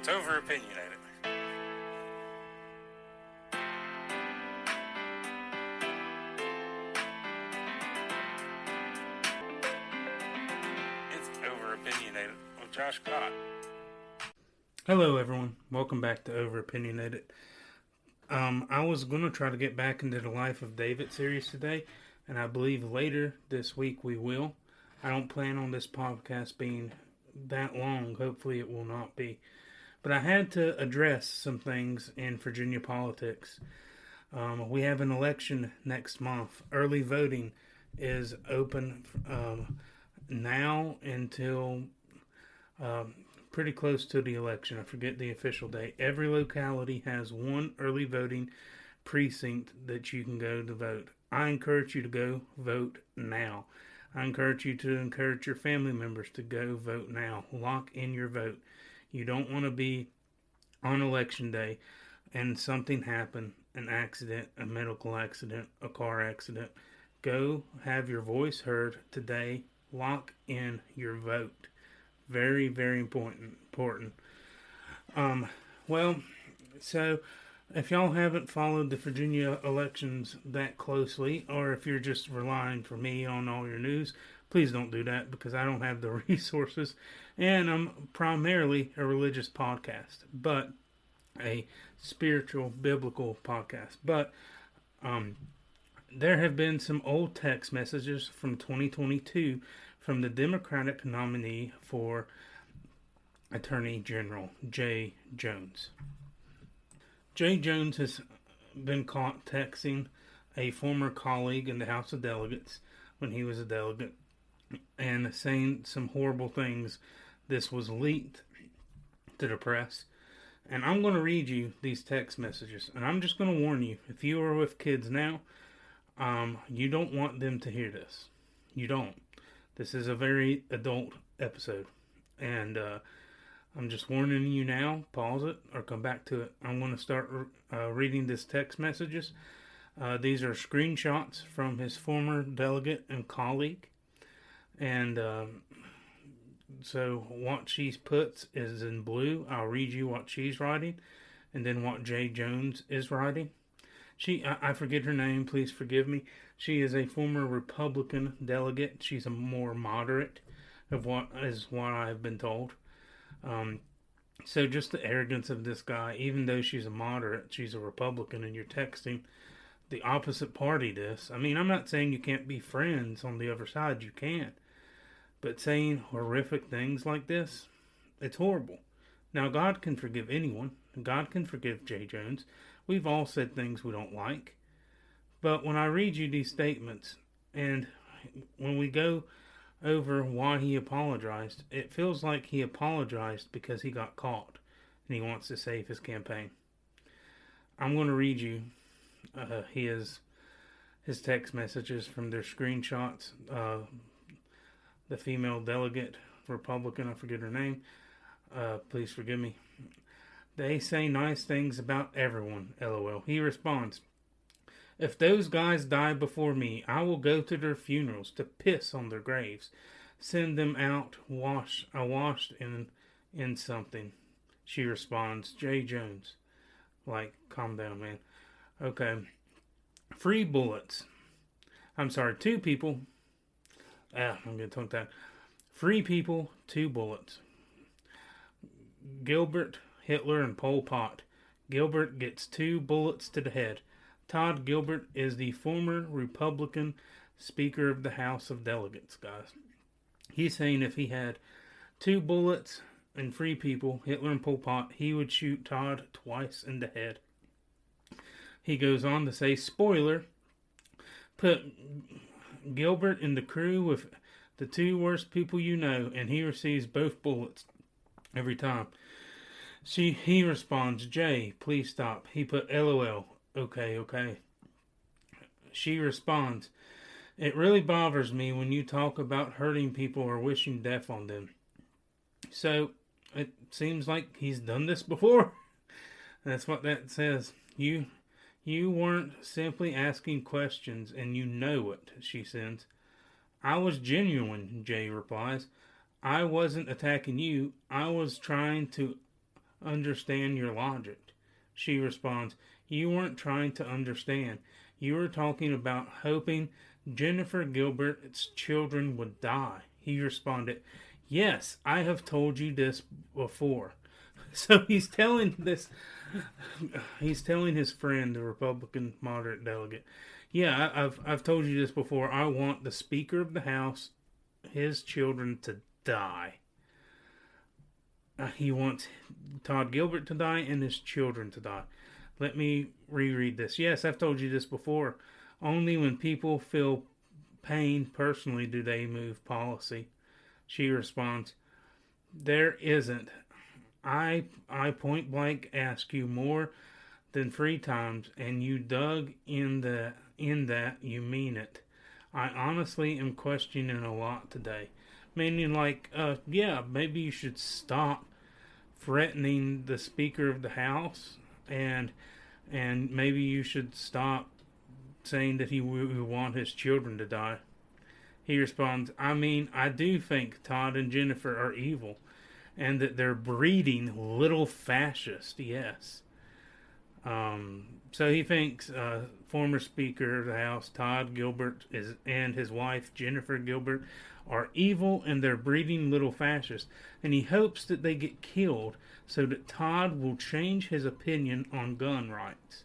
It's over opinionated. It's over opinionated with Josh Cott. Hello, everyone. Welcome back to Over Opinionated. I was going to try to get back into the Life of David series today, and I believe later this week we will. I don't plan on this podcast being that long. Hopefully, it will not be. But I had to address some things in Virginia politics. We have an election next month. Early voting is open now until pretty close to the election. I forget the official date. Every locality has one early voting precinct that you can go to vote. I encourage you to go vote now. I encourage you to encourage your family members to go vote now. Lock in your vote. You don't want to be on election day and something happen, an accident, a medical accident, a car accident. Go have your voice heard today. Lock in your vote. Very, very important. So if y'all haven't followed the Virginia elections that closely, or if you're just relying for me on all your news, please don't do that because I don't have the resources. And I'm primarily a religious podcast, but a spiritual, biblical podcast. But there have been some old text messages from 2022 from the Democratic nominee for Attorney General, Jay Jones. Jay Jones has been caught texting a former colleague in the House of Delegates when he was a delegate and saying some horrible things. This was leaked to the press. And I'm going to read you these text messages. And I'm just going to warn you, if you are with kids now, you don't want them to hear this. You don't. This is a very adult episode. And I'm just warning you now. Pause it or come back to it. I'm going to start reading these text messages. These are screenshots from his former delegate and colleague. And so what she puts is in blue. I'll read you what she's writing. And then what Jay Jones is writing. I forget her name, please forgive me. She is a former Republican delegate. She's a more moderate of what I've been told. So just the arrogance of this guy, even though she's a moderate, she's a Republican, and you're texting the opposite party this. I mean, I'm not saying you can't be friends on the other side, you can. But saying horrific things like this, it's horrible. Now, God can forgive anyone. God can forgive Jay Jones. We've all said things we don't like. But when I read you these statements, and when we go over why he apologized, it feels like he apologized because he got caught, and he wants to save his campaign. I'm going to read you his text messages from their screenshots. The female delegate, Republican, I forget her name. Please forgive me. They say nice things about everyone, LOL. He responds, if those guys die before me, I will go to their funerals to piss on their graves. Send them out washed in something. She responds, Jay Jones. Like, calm down, man. Okay. Free bullets. I'm sorry, 2 people. I'm going to talk that. Free people, 2 bullets. Gilbert, Hitler, and Pol Pot. Gilbert gets 2 bullets to the head. Todd Gilbert is the former Republican Speaker of the House of Delegates, guys. He's saying if he had 2 bullets and free people, Hitler and Pol Pot, he would shoot Todd twice in the head. He goes on to say, spoiler, put Gilbert in the crew with the 2 worst people you know, and he receives both bullets every time. He responds, Jay, please stop. He put LOL. Okay. She responds, it really bothers me when you talk about hurting people or wishing death on them. So, it seems like he's done this before. That's what that says. You weren't simply asking questions, and you know it, she sends. I was genuine, Jay replies. I wasn't attacking you. I was trying to understand your logic. She responds, you weren't trying to understand. You were talking about hoping Jennifer Gilbert's children would die. He responded, yes, I have told you this before. So he's telling his friend, the Republican moderate delegate, yeah, I've told you this before. I want the Speaker of the House, his children, to die. He wants Todd Gilbert to die and his children to die. Let me reread this. Yes, I've told you this before. Only when people feel pain personally do they move policy. She responds, there isn't. I point blank ask you more than 3 times, and you dug in that you mean it. I honestly am questioning a lot today. Meaning like, yeah, maybe you should stop threatening the Speaker of the House, and maybe you should stop saying that we want his children to die. He responds, I mean, I do think Todd and Jennifer are evil, and that they're breeding little fascists, yes. So he thinks former Speaker of the House Todd Gilbert and his wife Jennifer Gilbert are evil and they're breeding little fascists. And he hopes that they get killed so that Todd will change his opinion on gun rights.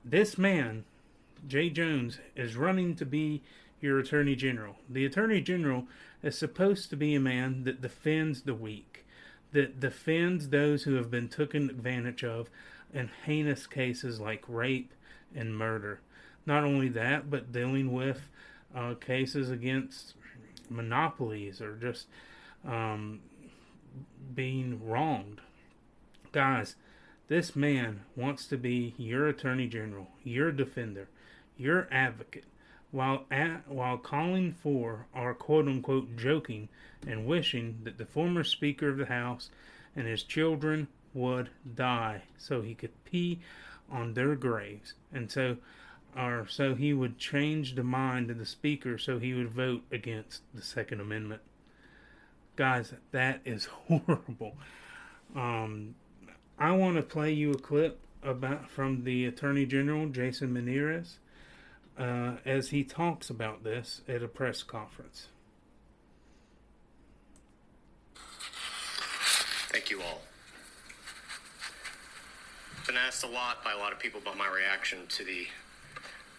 This man, Jay Jones, is running to be your Attorney General. The Attorney General is supposed to be a man that defends the weak, that defends those who have been taken advantage of in heinous cases like rape and murder. Not only that, but dealing with cases against monopolies or just being wronged. Guys, this man wants to be your Attorney General, your defender, your advocate, while calling for, or quote-unquote joking and wishing that the former Speaker of the House and his children would die so he could pee on their graves. And so he would change the mind of the Speaker so he would vote against the Second Amendment. Guys, that is horrible. I want to play you a clip from the Attorney General, Jason Menendez, as he talks about this at a press conference. Thank you all. I've been asked a lot by a lot of people about my reaction to the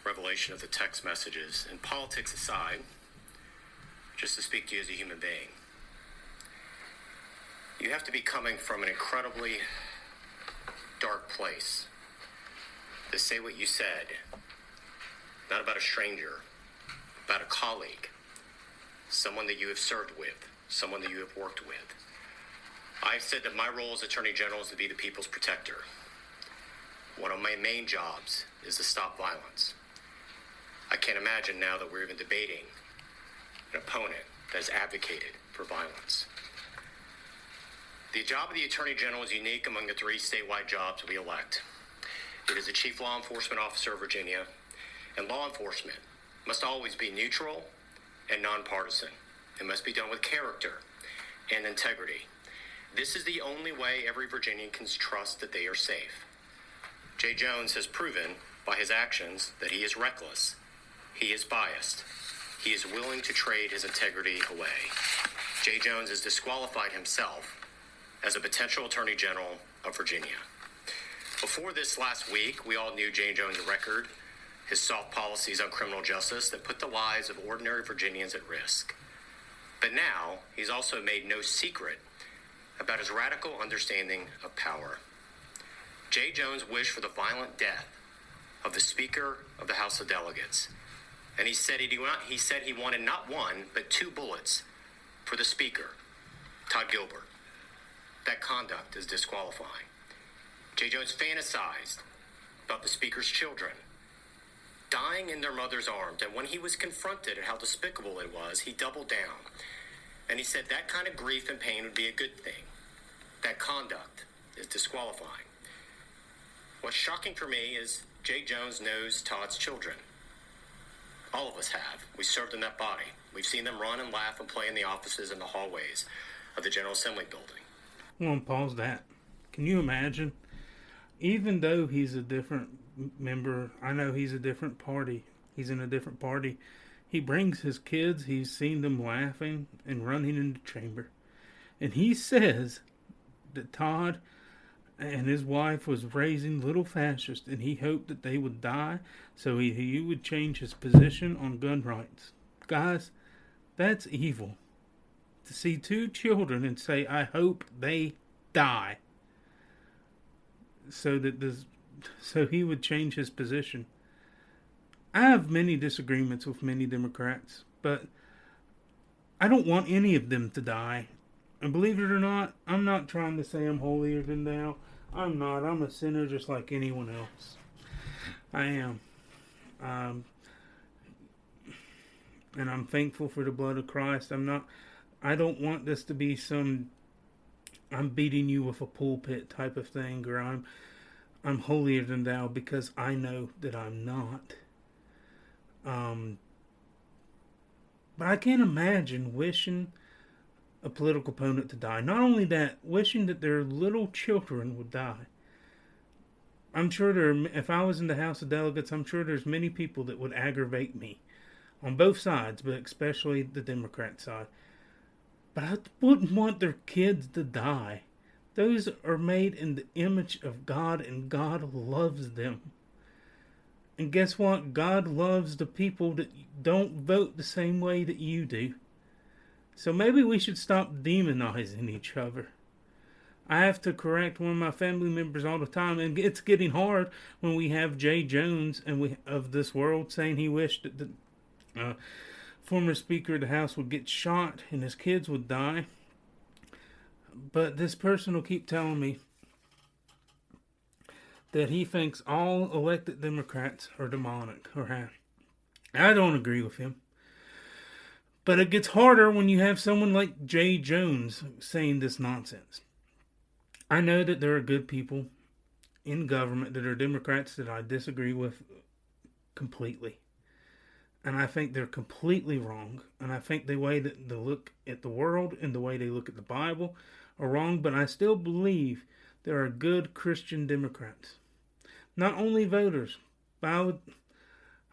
revelation of the text messages. And politics aside, just to speak to you as a human being, you have to be coming from an incredibly dark place to say what you said, not about a stranger, about a colleague, someone that you have served with, someone that you have worked with. I've said that my role as Attorney General is to be the people's protector. One of my main jobs is to stop violence. I can't imagine now that we're even debating an opponent that has advocated for violence. The job of the Attorney General is unique among the 3 statewide jobs we elect. It is the Chief Law Enforcement Officer of Virginia, and law enforcement must always be neutral and nonpartisan. It must be done with character and integrity. This is the only way every Virginian can trust that they are safe. Jay Jones has proven by his actions that he is reckless, he is biased, he is willing to trade his integrity away. Jay Jones has disqualified himself as a potential Attorney General of Virginia. Before this last week, we all knew Jay Jones' record, his soft policies on criminal justice that put the lives of ordinary Virginians at risk. But now, he's also made no secret about his radical understanding of power. Jay Jones wished for the violent death of the Speaker of the House of Delegates. And he said he wanted not 1, but 2 bullets for the Speaker, Todd Gilbert. That conduct is disqualifying. Jay Jones fantasized about the Speaker's children dying in their mother's arms, and when he was confronted at how despicable it was, he doubled down. And he said that kind of grief and pain would be a good thing. That conduct is disqualifying. What's shocking for me is Jay Jones knows Todd's children. All of us have. We served in that body. We've seen them run and laugh and play in the offices and the hallways of the General Assembly building. I'm going to pause that. Can you imagine? Even though he's a different member, I know he's a different party. He's in a different party. He brings his kids. He's seen them laughing and running in the chamber. And he says that Todd and his wife was raising little fascists, and he hoped that they would die so he would change his position on gun rights. Guys, that's evil. To see two children and say, I hope they die, so he would change his position. I have many disagreements with many Democrats, but I don't want any of them to die. And believe it or not, I'm not trying to say I'm holier than thou. I'm not. I'm a sinner just like anyone else. I am. And I'm thankful for the blood of Christ. I don't want this to be some I'm beating you with a pulpit type of thing, or I'm holier than thou, because I know that I'm not. But I can't imagine wishing a political opponent to die. Not only that, wishing that their little children would die. I'm sure if I was in the House of Delegates, I'm sure there's many people that would aggravate me on both sides, but especially the Democrat side. But I wouldn't want their kids to die. Those are made in the image of God, and God loves them. And guess what? God loves the people that don't vote the same way that you do. So maybe we should stop demonizing each other. I have to correct one of my family members all the time, and it's getting hard when we have Jay Jones of this world saying he wished that the former Speaker of the House would get shot and his kids would die. But this person will keep telling me that he thinks all elected Democrats are demonic or have. I don't agree with him. But it gets harder when you have someone like Jay Jones saying this nonsense. I know that there are good people in government that are Democrats that I disagree with completely. And I think they're completely wrong. And I think the way that they look at the world and the way they look at the Bible are wrong. But I still believe there are good Christian Democrats. Not only voters, but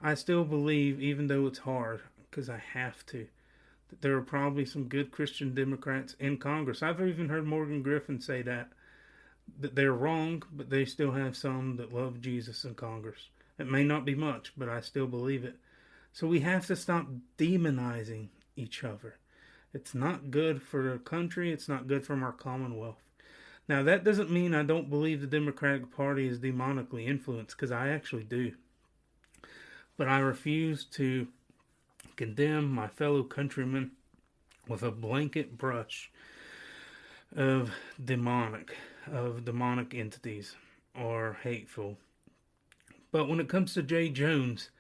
I still believe, even though it's hard, because I have to, that there are probably some good Christian Democrats in Congress. I've even heard Morgan Griffin say that they're wrong, but they still have some that love Jesus in Congress. It may not be much, but I still believe it. So we have to stop demonizing each other. It's not good for the country. It's not good for our Commonwealth. Now, that doesn't mean I don't believe the Democratic Party is demonically influenced, because I actually do. But I refuse to condemn my fellow countrymen with a blanket brush of demonic entities or hateful. But when it comes to Jay Jones,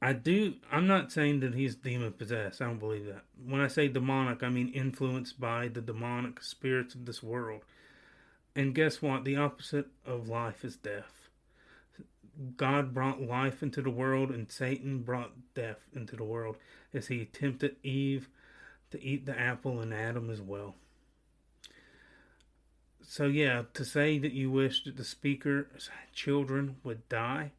I'm not saying that he's demon-possessed. I don't believe that. When I say demonic, I mean influenced by the demonic spirits of this world. And guess what? The opposite of life is death. God brought life into the world, and Satan brought death into the world as he tempted Eve to eat the apple, and Adam as well. So yeah, to say that you wish that the speaker's children would die,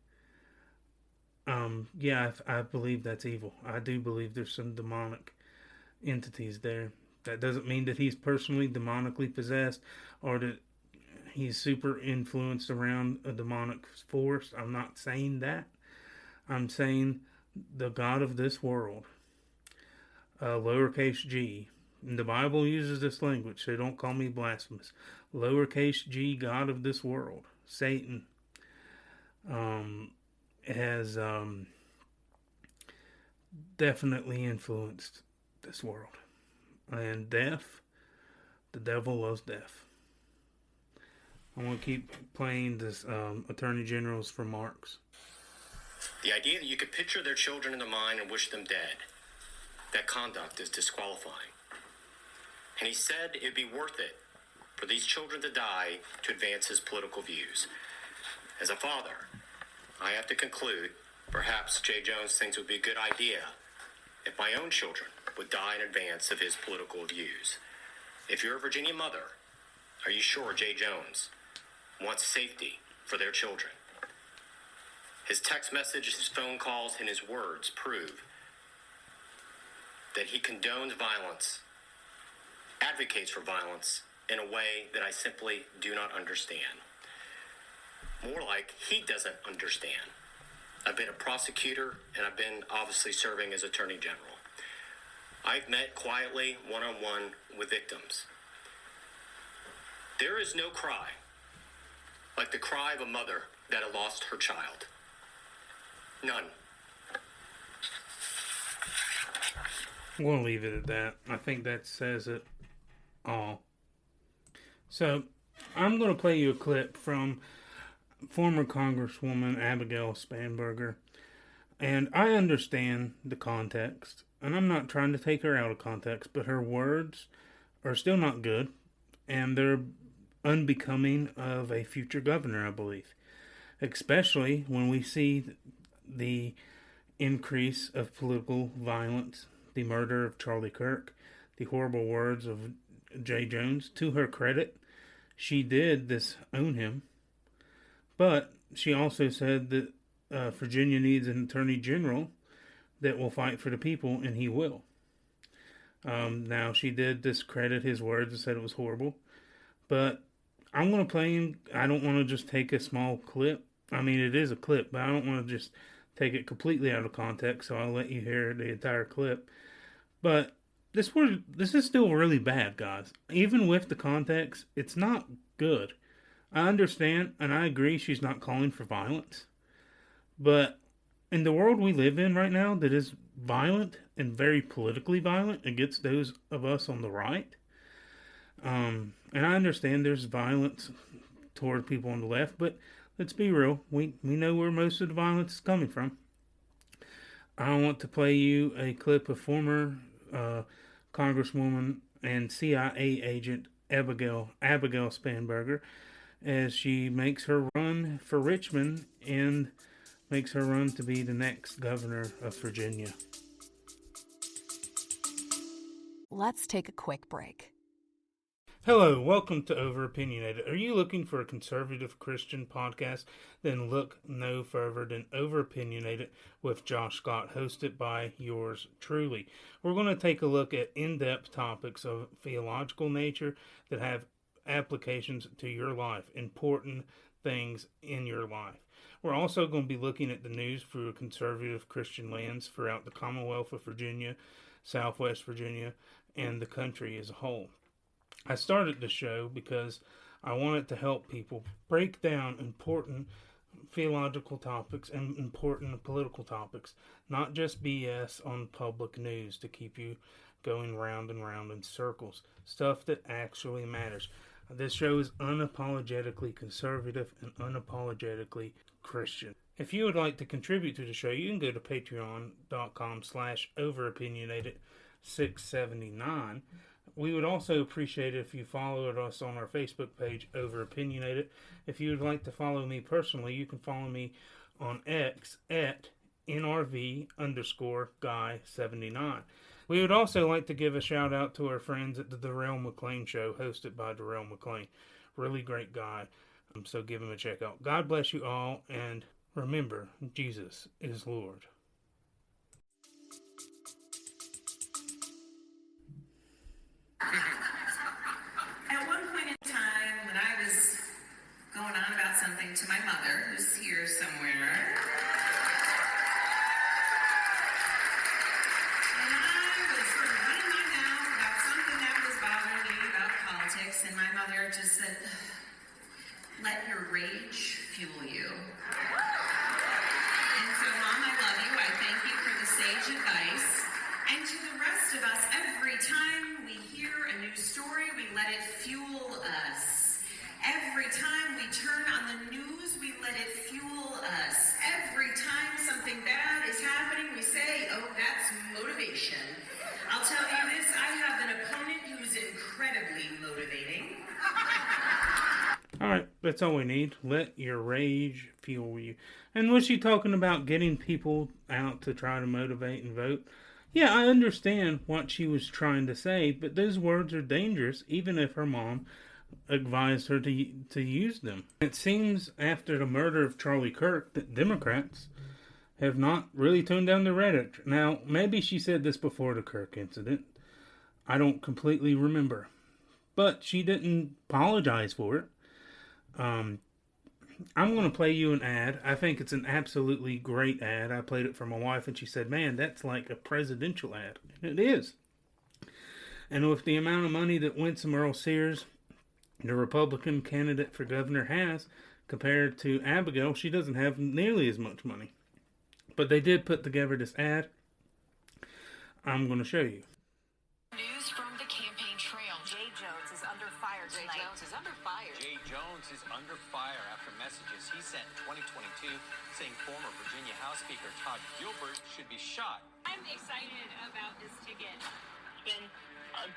I believe that's evil. I do believe there's some demonic entities there. That doesn't mean that he's personally demonically possessed or that he's super influenced around a demonic force. I'm not saying that. I'm saying the God of this world, lowercase g. And the Bible uses this language, so don't call me blasphemous. Lowercase g, God of this world, Satan, has definitely influenced this world. And death, the devil loves death. I want to keep playing this Attorney General's remarks. The idea that you could picture their children in the mind and wish them dead, that conduct is disqualifying. And he said it'd be worth it for these children to die to advance his political views. As a father, I have to conclude, perhaps Jay Jones thinks it would be a good idea if my own children would die in advance of his political views. If you're a Virginia mother, Are you sure Jay Jones wants safety for their children? His text messages, his phone calls, and his words prove that he condones violence, advocates for violence in a way that I simply do not understand. More like he doesn't understand. I've been a prosecutor, and I've been obviously serving as Attorney General. I've met quietly, one-on-one, with victims. There is no cry like the cry of a mother that had lost her child. None. I'm going to leave it at that. I think that says it all. So, I'm going to play you a clip from former Congresswoman Abigail Spanberger. And I understand the context. And I'm not trying to take her out of context, but her words are still not good. And they're unbecoming of a future governor, I believe. Especially when we see the increase of political violence, the murder of Charlie Kirk, the horrible words of Jay Jones. To her credit, she did disown him, but she also said that Virginia needs an attorney general that will fight for the people, and he will. Now, she did discredit his words and said it was horrible, but I'm going to play him. I don't want to just take a small clip. I mean, it is a clip, but I don't want to just take it completely out of context, so I'll let you hear the entire clip. But this is still really bad, guys. Even with the context, it's not good. I understand, and I agree she's not calling for violence. But in the world we live in right now that is violent and very politically violent against those of us on the right, and I understand there's violence toward people on the left, but let's be real. We know where most of the violence is coming from. I want to play you a clip of former Congresswoman and CIA agent Abigail Spanberger as she makes her run for Richmond and makes her run to be the next governor of Virginia. Let's take a quick break. Hello, welcome to Overopinionated. Are you looking for a conservative Christian podcast? Then look no further than Overopinionated with Josh Scott, hosted by yours truly. We're going to take a look at in-depth topics of theological nature that have applications to your life, important things in your life. We're also going to be looking at the news through a conservative Christian lens throughout the Commonwealth of Virginia, Southwest Virginia, and the country as a whole. I started the show because I wanted to help people break down important theological topics and important political topics, not just BS on public news to keep you going round and round in circles, stuff that actually matters. This show is unapologetically conservative and unapologetically Christian. If you would like to contribute to the show, you can go to patreon.com/overopinionated679. We would also appreciate it if you followed us on our Facebook page, Overopinionated. If you would like to follow me personally, you can follow me on X at NRV_Guy79. We would also like to give a shout out to our friends at the Darrell McLean Show, hosted by Darrell McLean. Really great guy. So give him a check out. God bless you all, and remember, Jesus is Lord. At one point in time, when I was going on about something to my mother, who's here somewhere, and I was sort of running my mouth about something that was bothering me about politics, and my mother just said, "Let your rage fuel you." And so, Mom, I love you. I thank you for the sage advice. And to the rest of us, every time we hear a new story, we let it fuel us. Every time we turn on the news, we let it fuel us. Every time something bad is happening, we say, "Oh, that's motivation." I'll tell you this, I have an opponent who's incredibly motivating. Alright, that's all we need. Let your rage fuel you. And was she talking about getting people out to try to motivate and vote? Yeah, I understand what she was trying to say, but those words are dangerous, even if her mom advised her to use them. It seems after the murder of Charlie Kirk that Democrats have not really toned down the rhetoric. Now, maybe she said this before the Kirk incident. I don't completely remember. But she didn't apologize for it. I'm going to play you an ad. I think it's an absolutely great ad. I played it for my wife and she said, man, that's like a presidential ad. And it is. And with the amount of money that Winsome Earl Sears, the Republican candidate for governor, has, compared to Abigail, she doesn't have nearly as much money. But they did put together this ad. I'm going to show you. News from the campaign trail. Jay Jones is under fire tonight. Jay Jones is under fire. Jay Jones is under fire after messages he sent in 2022 saying former Virginia House Speaker Todd Gilbert should be shot. I'm excited about this ticket. It's been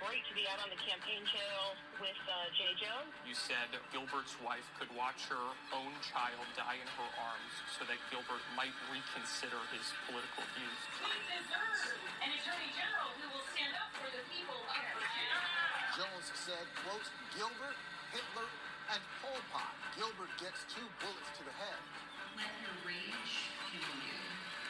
great to be out on the campaign trail with Jay Jones. You said Gilbert's wife could watch her own child die in her arms so that Gilbert might reconsider his political views. We deserve an attorney general who will stand up for the people of Virginia. Jones said, quote, Gilbert, Hitler, and Pol Pot. Gilbert gets 2 bullets to the head. Let her rage fuel you.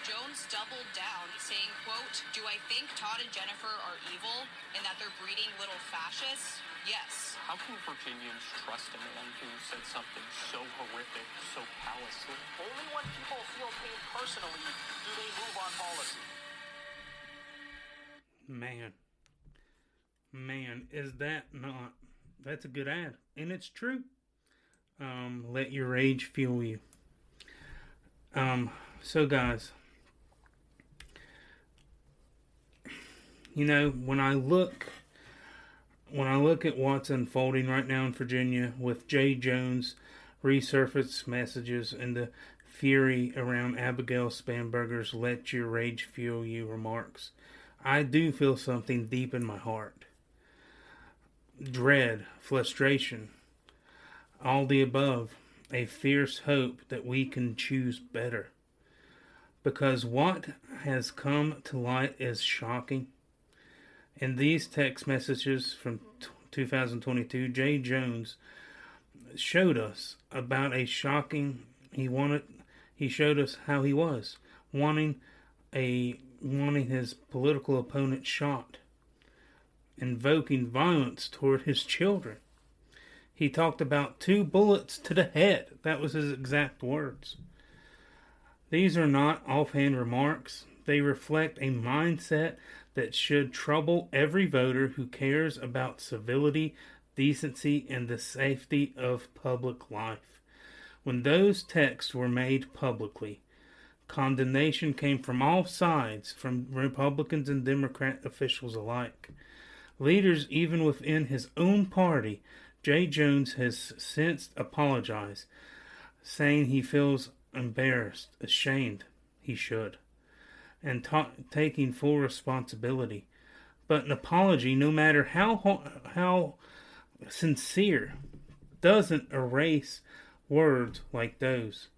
Jones doubled down, saying, quote, do I think Todd and Jennifer are evil and that they're breeding little fascists? Yes. How can Virginians trust a man who said something so horrific, so callously? Only when people feel pain personally do they move on policy. Man, is that not? That's a good ad, and it's true. Let your rage fuel you. So guys, you know, when I look at what's unfolding right now in Virginia with Jay Jones resurfaced messages and the fury around Abigail Spanberger's "Let your rage fuel you" remarks, I do feel something deep in my heart. Dread, frustration, all the above, a fierce hope that we can choose better. Because what has come to light is shocking. In these text messages from 2022, Jay Jones showed us about a shocking. He showed us how he was wanting his political opponent shot, invoking violence toward his children. He talked about 2 bullets to the head. That was his exact words. These are not offhand remarks. They reflect a mindset that should trouble every voter who cares about civility, decency, and the safety of public life. When those texts were made publicly, condemnation came from all sides, from Republicans and Democrat officials alike. Leaders even within his own party. Jay Jones has since apologized, saying he feels embarrassed, ashamed, he should, and taking full responsibility. But an apology, no matter how sincere, doesn't erase words like those.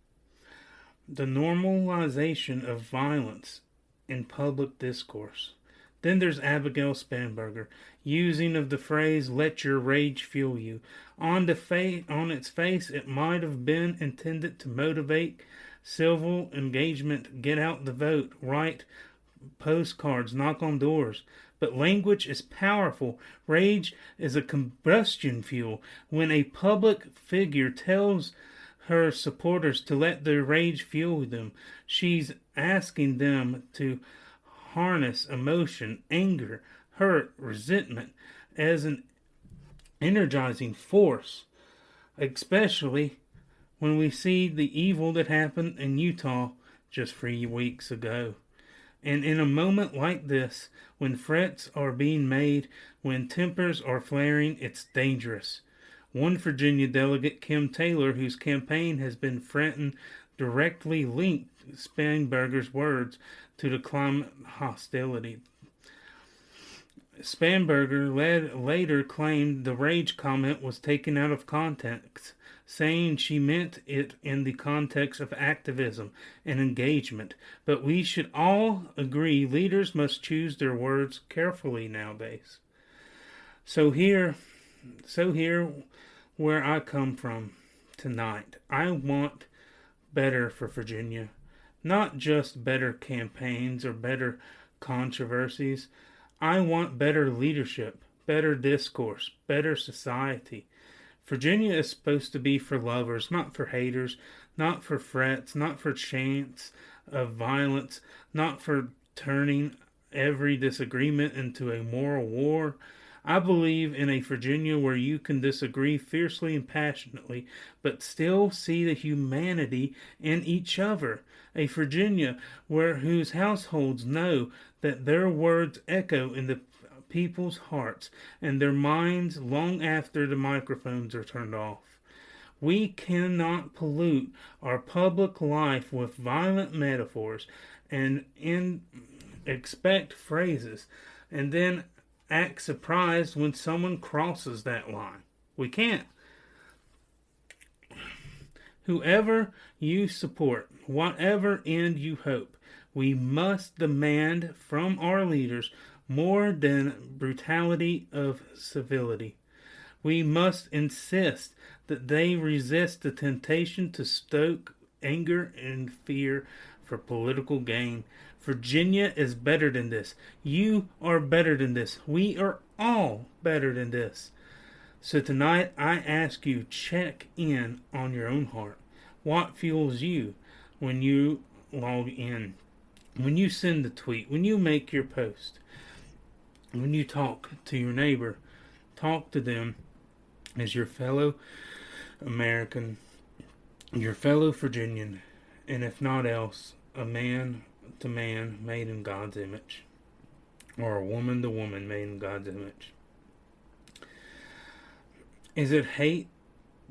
The normalization of violence in public discourse. Then there's Abigail Spanberger, using of the phrase, let your rage fuel you. On its face, it might have been intended to motivate civil engagement, get out the vote, write postcards, knock on doors. But language is powerful. Rage is a combustion fuel. When a public figure tells her supporters to let their rage fuel them, she's asking them to harness emotion, anger, hurt, resentment as an energizing force, especially when we see the evil that happened in Utah just 3 weeks ago. And in a moment like this, when threats are being made, when tempers are flaring, it's dangerous. One Virginia delegate, Kim Taylor, whose campaign has been threatened, directly linked Spanberger's words to the climate hostility. Spanberger later claimed the rage comment was taken out of context, saying she meant it in the context of activism and engagement. But we should all agree leaders must choose their words carefully nowadays. So here where I come from tonight. I want better for Virginia. Not just better campaigns or better controversies. I want better leadership, better discourse, better society. Virginia is supposed to be for lovers, not for haters, not for frets, not for chants of violence, not for turning every disagreement into a moral war. I believe in a Virginia where you can disagree fiercely and passionately, but still see the humanity in each other. A Virginia whose households know that their words echo in the people's hearts and their minds long after the microphones are turned off. We cannot pollute our public life with violent metaphors and expect phrases and then act surprised when someone crosses that line. We can't. Whoever you support, whatever end you hope, we must demand from our leaders more than brutality of civility. We must insist that they resist the temptation to stoke anger and fear for political gain. Virginia is better than this. You are better than this. We are all better than this. So tonight I ask you, check in on your own heart. What fuels you when you log in? When you send the tweet? When you make your post? When you talk to your neighbor? Talk to them as your fellow American, your fellow Virginian, and if not else, a man to man made in God's image, or a woman to woman made in God's image. Is it hate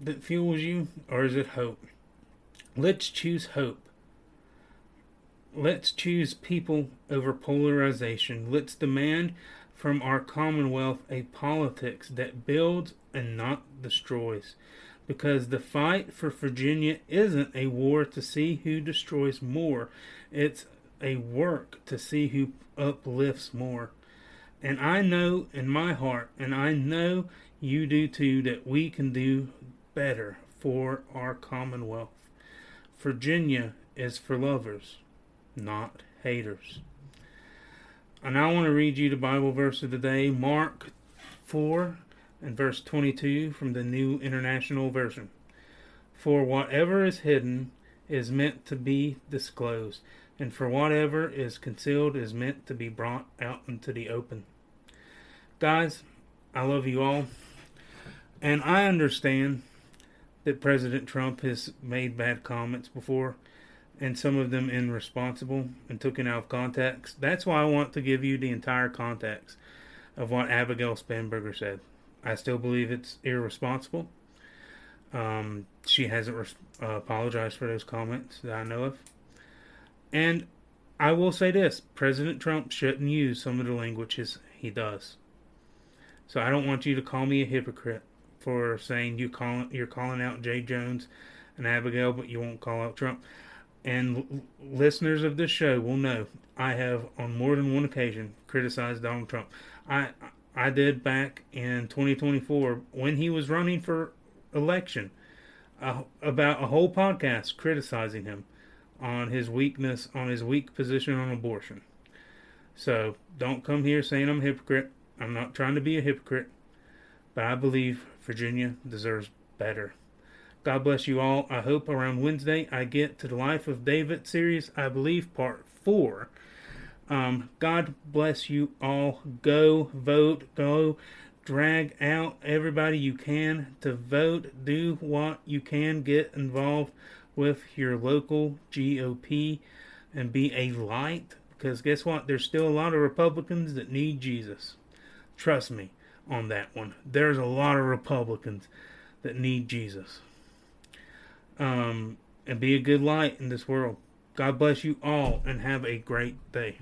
that fuels you, or is it hope? Let's choose hope. Let's choose people over polarization. Let's demand from our Commonwealth a politics that builds and not destroys. Because the fight for Virginia isn't a war to see who destroys more. It's a work to see who uplifts more. And I know in my heart, and I know you do too, that we can do better for our Commonwealth. Virginia is for lovers, not haters. And I want to read you the Bible verse of the day, Mark 4 and verse 22 from the New International Version. For whatever is hidden is meant to be disclosed, and for whatever is concealed is meant to be brought out into the open. Guys, I love you all, and I understand that President Trump has made bad comments before, and some of them irresponsible and taken out of context. That's why I want to give you the entire context of what Abigail Spanberger said. I still believe it's irresponsible. She hasn't apologized for those comments that I know of. And I will say this, President Trump shouldn't use some of the languages he does. So I don't want you to call me a hypocrite for saying you're calling out Jay Jones and Abigail, but you won't call out Trump. And listeners of this show will know I have on more than one occasion criticized Donald Trump. I did back in 2024 when he was running for election about a whole podcast criticizing him on his weakness, on his weak position on abortion. So don't come here saying I'm a hypocrite. I'm not trying to be a hypocrite, but I believe Virginia deserves better. God bless you all. I hope around Wednesday I get to the Life of David series, I believe part 4. God bless you all. Go vote. Go drag out everybody you can to vote. Do what you can. Get involved with your local GOP and be a light. Because guess what? There's still a lot of Republicans that need Jesus. Trust me on that one. There's a lot of Republicans that need Jesus. And be a good light in this world. God bless you all and have a great day.